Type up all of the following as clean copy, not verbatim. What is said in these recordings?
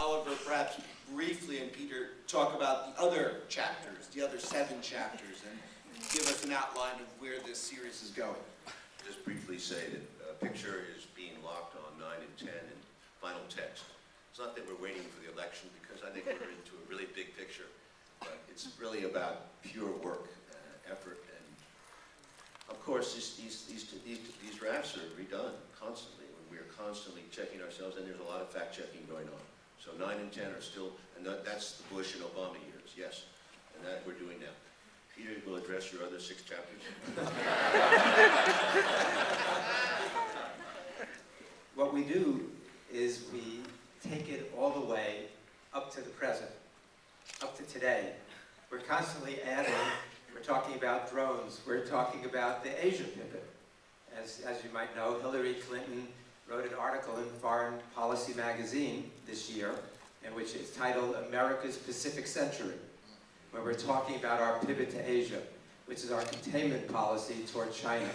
Oliver perhaps briefly, and Peter, talk about the other chapters, the other 7 chapters, and give us an outline of where this series is going. Just briefly say that picture is being locked on 9 and 10 in final text. It's not that we're waiting for the election, because I think we're into a really big picture, but it's really about pure work, effort, and of course these drafts are redone constantly. We're constantly checking ourselves, and there's a lot of fact-checking going on. So 9 and 10 are still, and that's the Bush and Obama years, yes, and that we're doing now. Peter will address your other 6 chapters. What we do is we take it all the way up to the present, up to today. We're constantly adding, we're talking about drones, we're talking about the Asia pivot. As you might know, Hillary Clinton wrote an article in Foreign Policy magazine this year, in which is titled America's Pacific Century, where we're talking about our pivot to Asia, which is our containment policy toward China,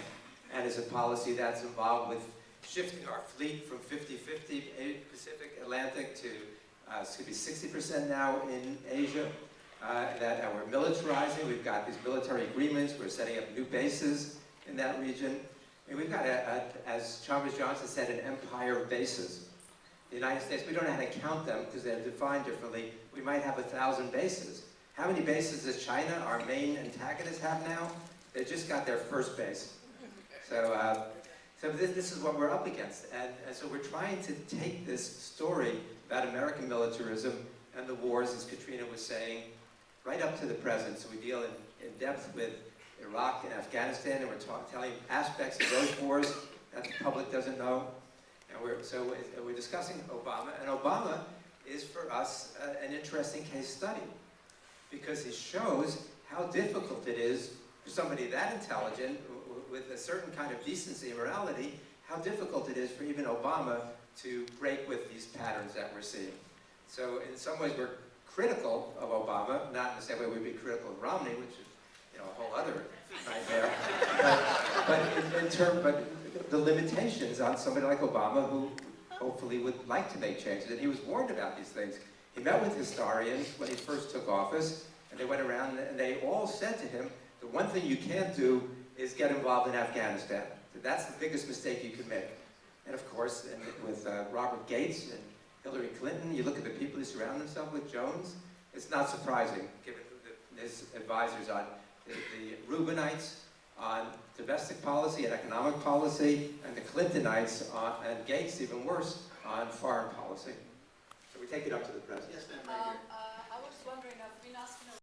and is a policy that's involved with shifting our fleet from 50-50 Pacific Atlantic to, it's going to be 60% now in Asia, that we're militarizing. We've got these military agreements. We're setting up new bases in that region. And we've got, as Chalmers Johnson said, an empire of bases. The United States, we don't know how to count them because they're defined differently. We might have 1,000 bases. How many bases does China, our main antagonist, have now? They just got their first base. So, this is what we're up against. And so we're trying to take this story about American militarism and the wars, as Katrina was saying, right up to the present. So we deal in depth with Iraq and Afghanistan, and we're telling aspects of those wars that the public doesn't know. And we're discussing Obama, and Obama is for us an interesting case study, because he shows how difficult it is for somebody that intelligent, with a certain kind of decency and morality, how difficult it is for even Obama to break with these patterns that we're seeing. So in some ways we're critical of Obama, not in the same way we'd be critical of Romney, which is a whole other nightmare. but the limitations on somebody like Obama, who hopefully would like to make changes, and he was warned about these things. He met with historians when he first took office, and they went around and they all said to him, the one thing you can't do is get involved in Afghanistan. That's the biggest mistake you could make. And of course, with Robert Gates and Hillary Clinton, you look at the people he surrounded himself with, Jones, it's not surprising, given his advisors on the Reubenites on domestic policy and economic policy, and the Clintonites and Gates, even worse, on foreign policy. So we take it up to the present. Yes, ma'am, right here. I was wondering, I've been asking